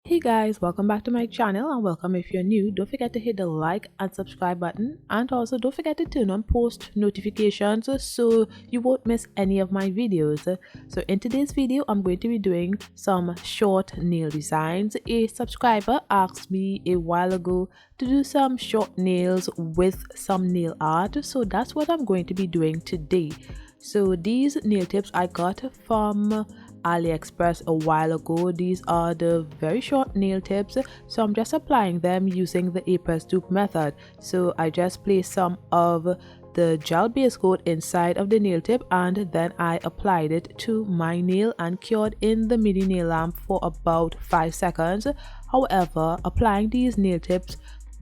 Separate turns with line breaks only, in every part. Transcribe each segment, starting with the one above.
Hey guys, welcome back to my channel and welcome if you're new. Don't forget to hit the like and subscribe button, and also don't forget to turn on post notifications so you won't miss any of my videos. So in today's video, I'm going to be doing some short nail designs. A subscriber asked me a while ago to do some short nails with some nail art, so that's what I'm going to be doing today. So these nail tips I got from AliExpress a while ago. These are the very short nail tips, so I'm just applying them using the A-press dupe method. So I just place some of the gel base coat inside of the nail tip, and then I applied it to my nail and cured in the mini nail lamp for about 5 seconds. However, applying these nail tips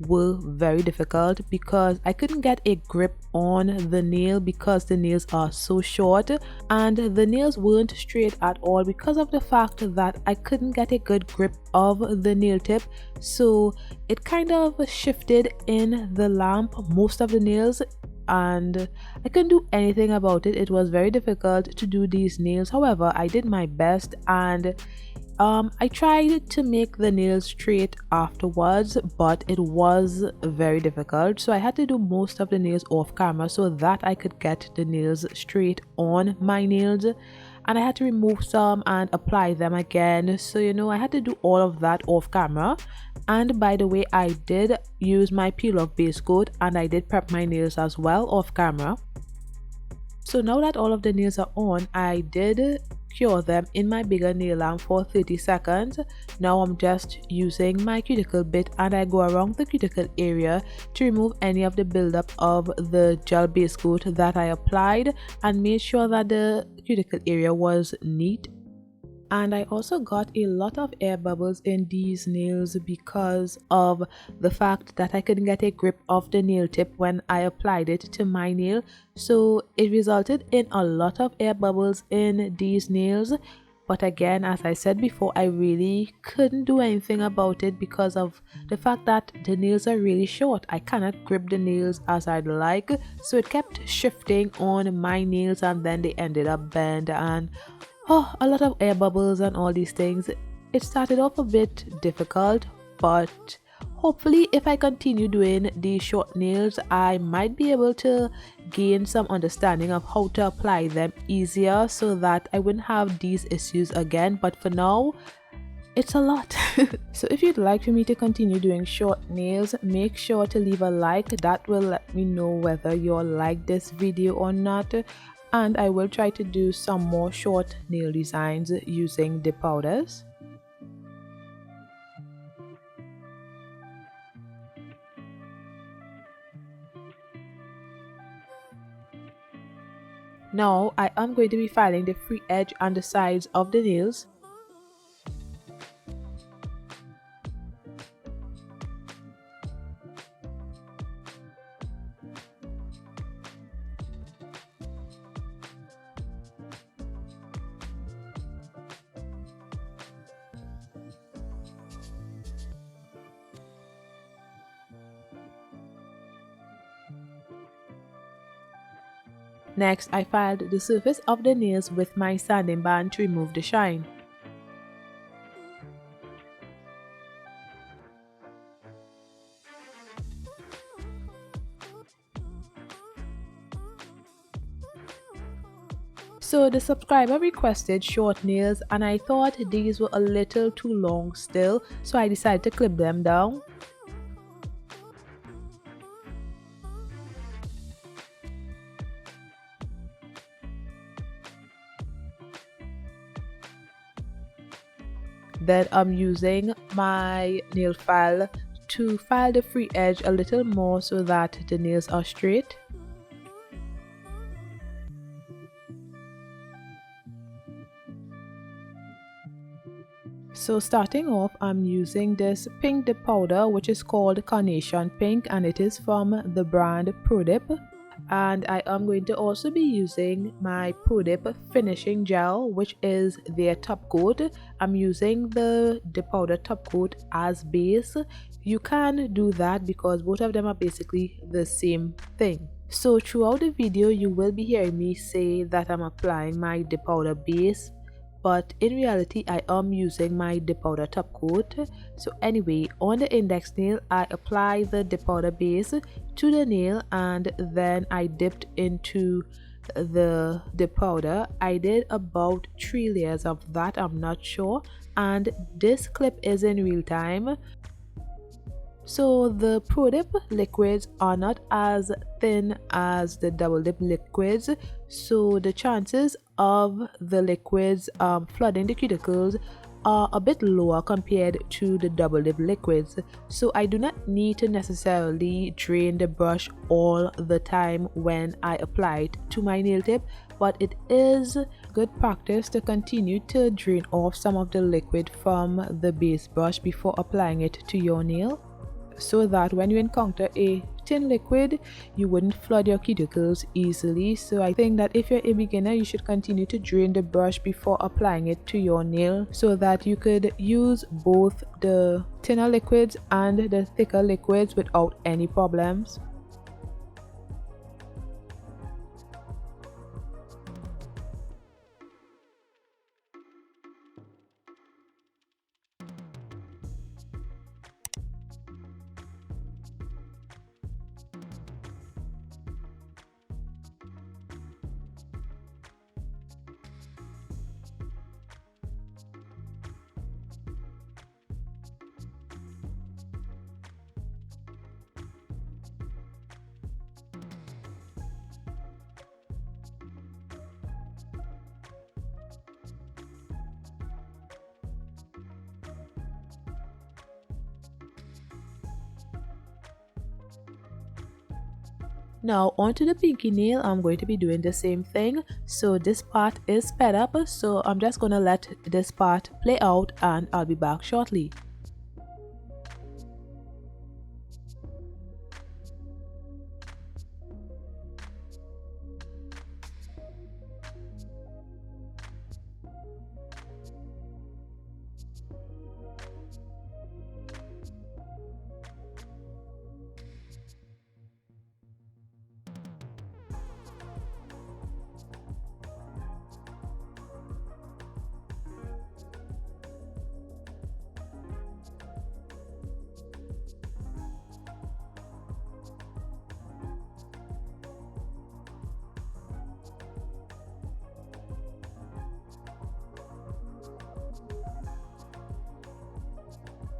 were very difficult because I couldn't get a grip on the nail because the nails are so short, and the nails weren't straight at all because of the fact that I couldn't get a good grip of the nail tip. So it kind of shifted in the lamp most of the nails, and I couldn't do anything about it. It was very difficult to do these nails. However, I did my best, and I tried to make the nails straight afterwards, but it was very difficult. So I had to do most of the nails off camera so that I could get the nails straight on my nails. And I had to remove some and apply them again. So, I had to do all of that off camera. And by the way, I did use my peel off base coat and I did prep my nails as well off camera. So now that all of the nails are on, I did cure them in my bigger nail lamp for 30 seconds. Now I'm just using my cuticle bit and I go around the cuticle area to remove any of the buildup of the gel base coat that I applied and made sure that the cuticle area was neat. And I also got a lot of air bubbles in these nails because of the fact that I couldn't get a grip of the nail tip when I applied it to my nail. So it resulted in a lot of air bubbles in these nails. But again, as I said before, I really couldn't do anything about it because of the fact that the nails are really short. I cannot grip the nails as I'd like. So it kept shifting on my nails and then they ended up bent, and a lot of air bubbles and all these things. It started off a bit difficult, but hopefully if I continue doing these short nails, I might be able to gain some understanding of how to apply them easier so that I wouldn't have these issues again. But for now, it's a lot. So if you'd like for me to continue doing short nails, make sure to leave a like. That will let me know whether you'll like this video or not. And I will try to do some more short nail designs using the powders. Now I am going to be filing the free edge on the sides of the nails. Next, I filed the surface of the nails with my sanding band to remove the shine. So the subscriber requested short nails and I thought these were a little too long still, so I decided to clip them down. Then I'm using my nail file to file the free edge a little more so that the nails are straight. So starting off, I'm using this pink dip powder which is called Carnation Pink and it is from the brand Pro Dip. And I am going to also be using my Pro Dip finishing gel, which is their top coat. I'm using the dip powder top coat as base. You can do that because both of them are basically the same thing. So throughout the video you will be hearing me say that I'm applying my dip powder base but in reality I am using my depowder top coat. So anyway, on the index nail I apply the depowder base to the nail and then I dipped into the depowder. I did about 3 layers of that, I'm not sure, and this clip is in real time. So the pro dip liquids are not as thin as the double dip liquids, so the chances of the liquids flooding the cuticles are a bit lower compared to the double dip liquids. So I do not need to necessarily drain the brush all the time when I apply it to my nail tip, but it is good practice to continue to drain off some of the liquid from the base brush before applying it to your nail, so that when you encounter a thin liquid you wouldn't flood your cuticles easily. So I think that if you're a beginner you should continue to drain the brush before applying it to your nail so that you could use both the thinner liquids and the thicker liquids without any problems. Now onto the pinky nail, I'm going to be doing the same thing. So this part is sped up, so I'm just gonna let this part play out and I'll be back shortly.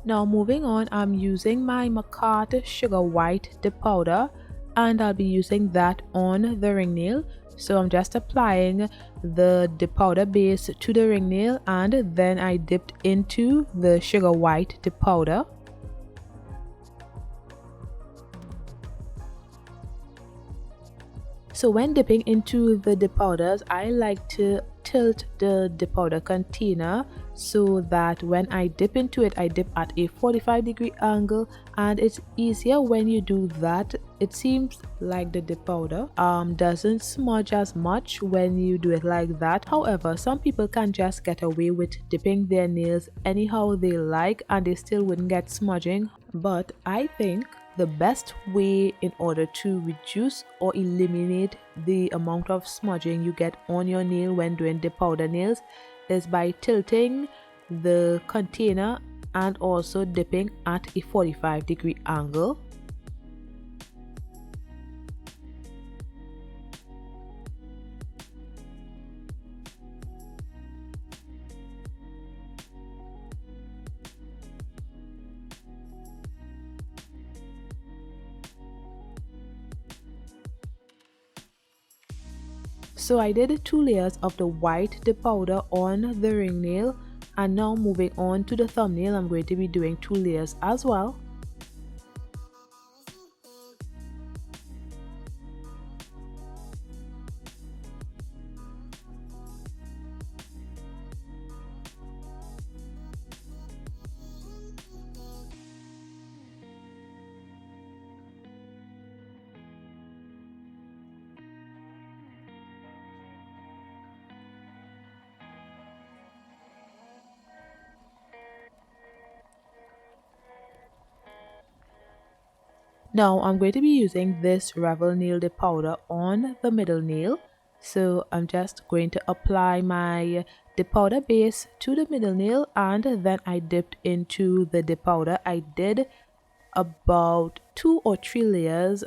Now moving on, I'm using my McCart Sugar White dip powder and I'll be using that on the ring nail. So I'm just applying the dip powder base to the ring nail and then I dipped into the sugar white dip powder. So when dipping into the dip powders, I like to tilt the dip powder container so that when I dip into it, I dip at a 45-degree angle, and it's easier when you do that. It seems like the dip powder doesn't smudge as much when you do it like that. However, some people can just get away with dipping their nails anyhow they like and they still wouldn't get smudging, but I think the best way in order to reduce or eliminate the amount of smudging you get on your nail when doing dip powder nails is by tilting the container and also dipping at a 45-degree angle. So I did 2 layers of the white dip powder on the ring nail, and now moving on to the thumbnail, I'm going to be doing 2 layers as well. Now I'm going to be using this Revel nail dip powder on the middle nail. So I'm just going to apply my the powder base to the middle nail, and then I dipped into the dip powder. I did about 2 or 3 layers.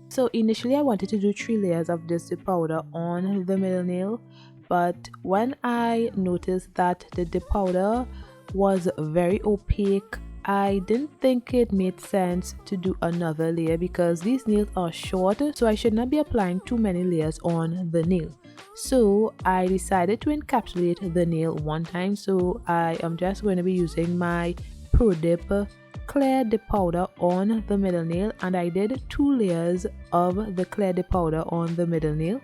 So initially I wanted to do 3 layers of this dip powder on the middle nail, but when I noticed that the dip powder was very opaque, I didn't think it made sense to do another layer because these nails are short, so I should not be applying too many layers on the nail. So I decided to encapsulate the nail one time, so I am just going to be using my Pro Dip clear dip powder on the middle nail, and I did 2 layers of the clear dip powder on the middle nail.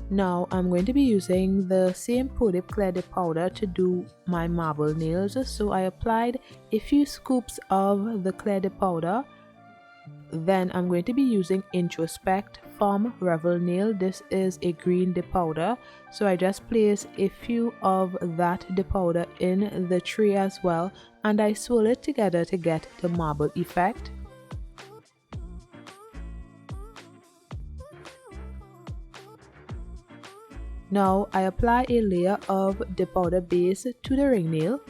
Now I'm going to be using the same Pro Dip clear dip powder to do my marble nails. So I applied a few scoops of the clear dip powder. Then I'm going to be using Introspect from Revel Nail. This is a green dip powder. So I just place a few of that dip powder in the tray as well, and I swirl it together to get the marble effect. Now I apply a layer of dip powder base to the ring nail.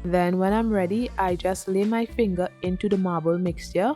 Then when I'm ready, I just lay my finger into the marble mixture.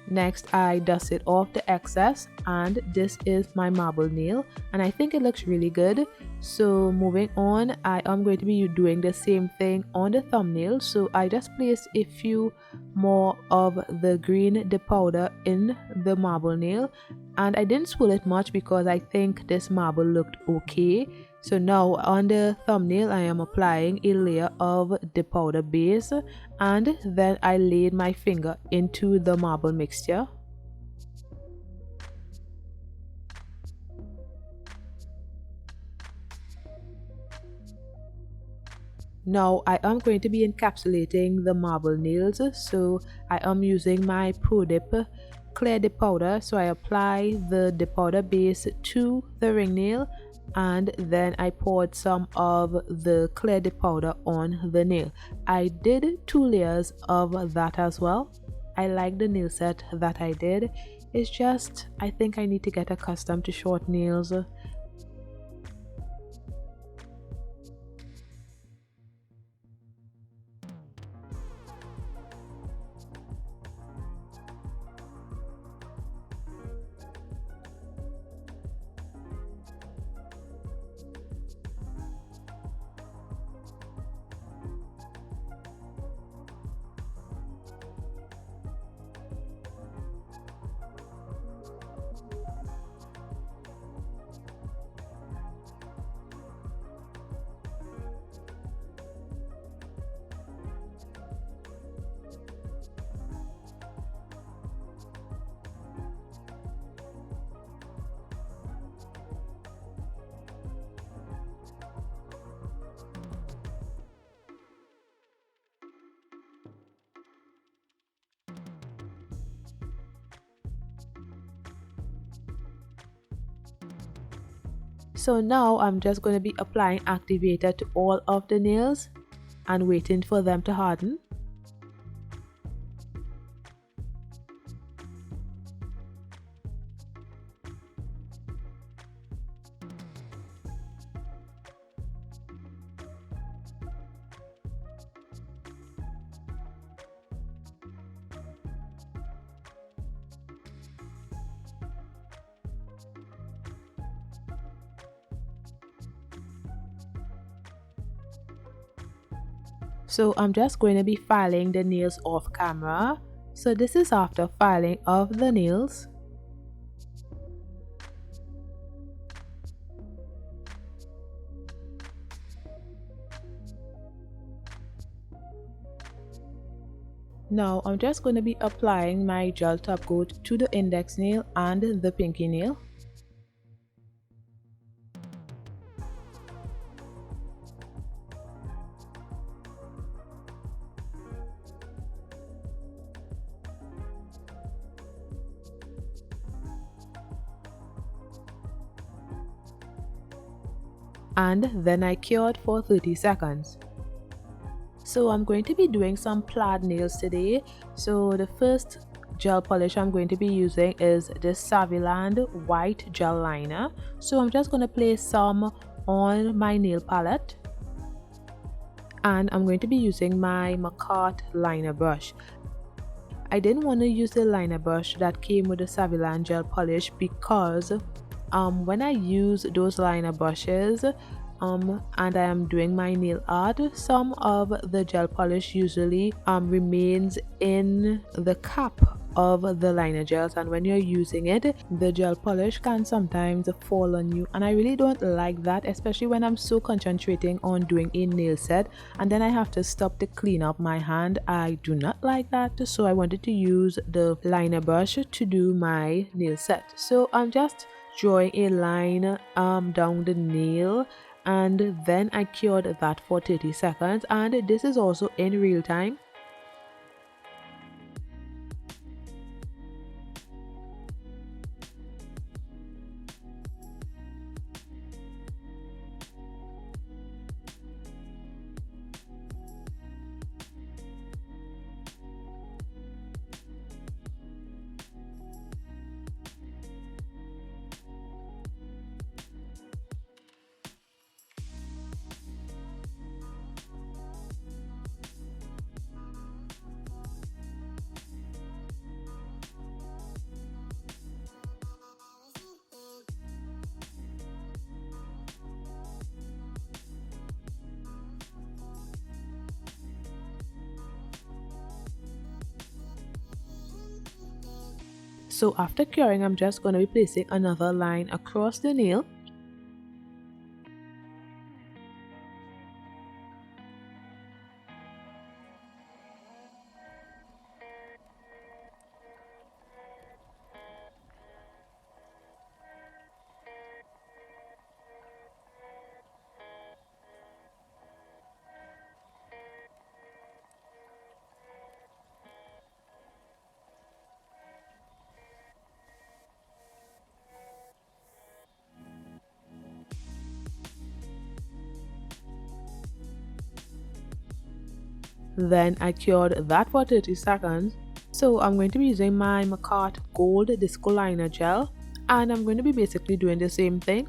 Next, I dust it off the excess, and this is my marble nail, and I think it looks really good. So moving on, I am going to be doing the same thing on the thumbnail. So I just placed a few more of the green dip powder in the marble nail, and I didn't swirl it much because I think this marble looked okay. So now on the thumbnail, I am applying a layer of dip powder base, and then I laid my finger into the marble mixture. Now I am going to be encapsulating the marble nails, so I am using my Pro Dip clear dip powder. So I apply the dip powder base to the ring nail, and then I poured some of the clear dip powder on the nail. I did 2 layers of that as well. I like the nail set that I did. It's just I think I need to get accustomed to short nails. So now I'm just going to be applying activator to all of the nails and waiting for them to harden. So I'm just going to be filing the nails off camera. So this is after filing of the nails. Now I'm just going to be applying my gel top coat to the index nail and the pinky nail. And then I cured for 30 seconds. So I'm going to be doing some plaid nails today. So the first gel polish I'm going to be using is this Saviland white gel liner. So I'm just going to place some on my nail palette. And I'm going to be using my McCart liner brush. I didn't want to use the liner brush that came with the Saviland gel polish because when I use those liner brushes and I am doing my nail art, some of the gel polish usually remains in the cap of the liner gels, and when you're using it, the gel polish can sometimes fall on you, and I really don't like that, especially when I'm so concentrating on doing a nail set and then I have to stop to clean up my hand. I do not like that, so I wanted to use the liner brush to do my nail set. So I'm just drawing a line down the nail, and then I cured that for 30 seconds, and this is also in real time. So after curing, I'm just going to be placing another line across the nail. Then I cured that for 30 seconds. So I'm going to be using my McCart Gold Disco Liner Gel, and I'm going to be basically doing the same thing.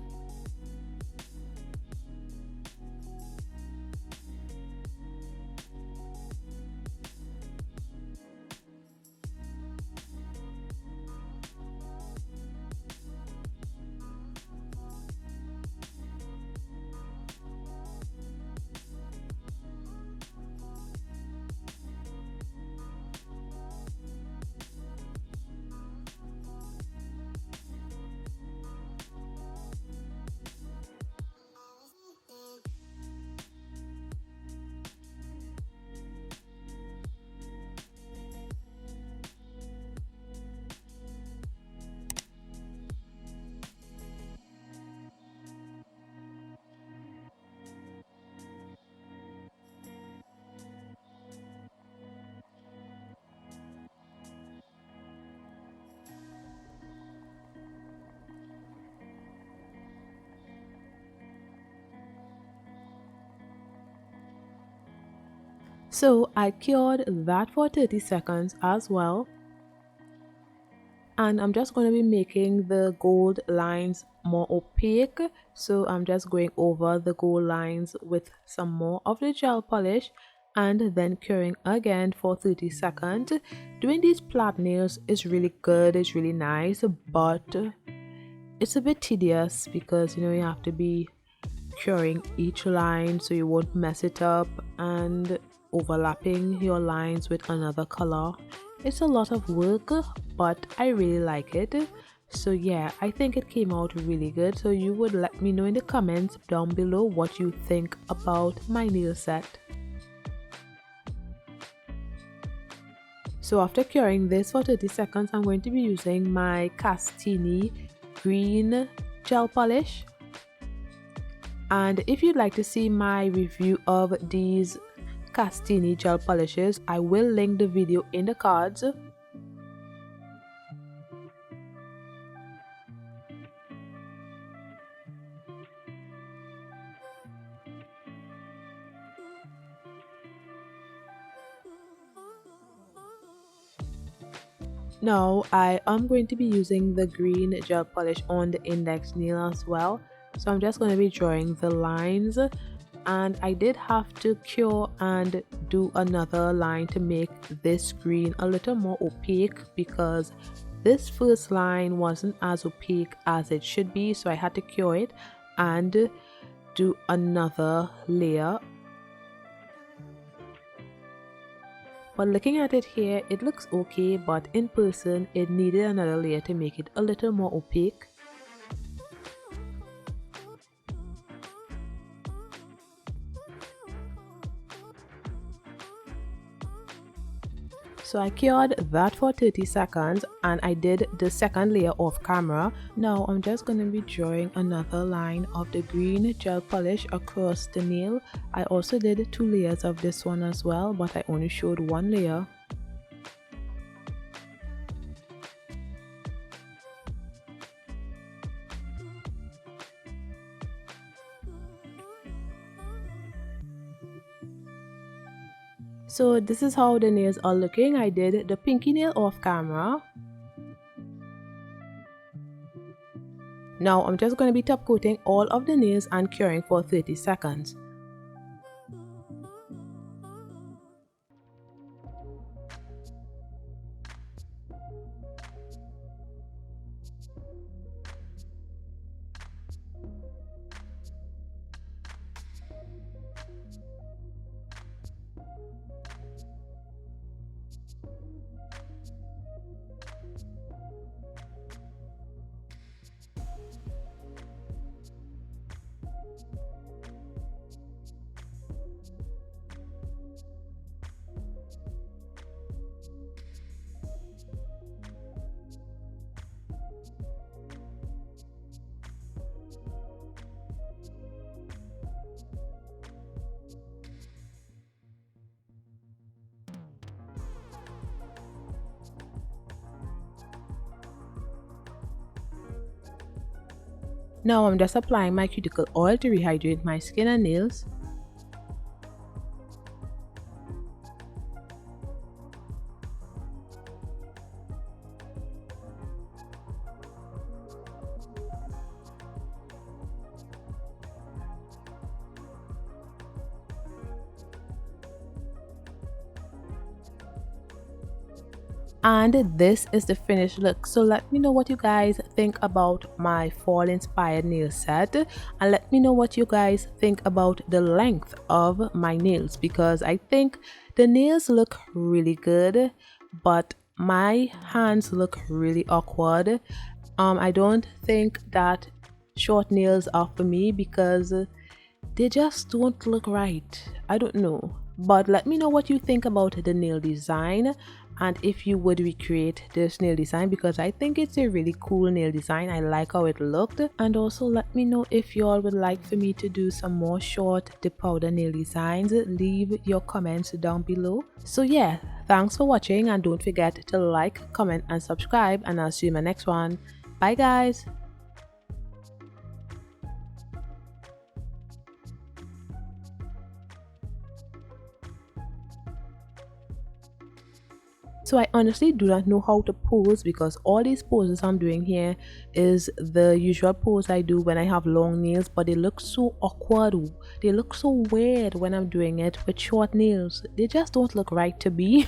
So I cured that for 30 seconds as well. And I'm just going to be making the gold lines more opaque. So I'm just going over the gold lines with some more of the gel polish and then curing again for 30 seconds. Doing these plaid nails is really good, it's really nice, but it's a bit tedious because you have to be curing each line so you won't mess it up and overlapping your lines with another color. It's a lot of work, but I really like it. So yeah, I think it came out really good. So you would let me know in the comments down below what you think about my nail set. So after curing this for 30 seconds, I'm going to be using my Castini green gel polish. And if you'd like to see my review of these Castini gel polishes, I will link the video in the cards. Now I am going to be using the green gel polish on the index nail as well. So I'm just going to be drawing the lines, and I did have to cure and do another line to make this green a little more opaque because this first line wasn't as opaque as it should be, so I had to cure it and do another layer. But looking at it here, it looks okay, but in person it needed another layer to make it a little more opaque. So I cured that for 30 seconds and I did the second layer off camera. Now I'm just going to be drawing another line of the green gel polish across the nail. I also did 2 layers of this one as well, but I only showed 1 layer. So this is how the nails are looking. I did the pinky nail off camera. Now I'm just going to be top coating all of the nails and curing for 30 seconds. Now I'm just applying my cuticle oil to rehydrate my skin and nails. And this is the finished look. So let me know what you guys think about my fall inspired nail set, and let me know what you guys think about the length of my nails, because I think the nails look really good but my hands look really awkward. I don't think that short nails are for me because they just don't look right. I don't know, but let me know what you think about the nail design and if you would recreate this nail design, because I think it's a really cool nail design. I like how it looked. And also let me know if you all would like for me to do some more short dip powder nail designs. Leave your comments down below. So yeah, thanks for watching, and don't forget to like, comment and subscribe, and I'll see you in my next one. Bye guys. So I honestly do not know how to pose because all these poses I'm doing here is the usual pose I do when I have long nails, but they look so awkward. They look so weird when I'm doing it with short nails. They just don't look right to me.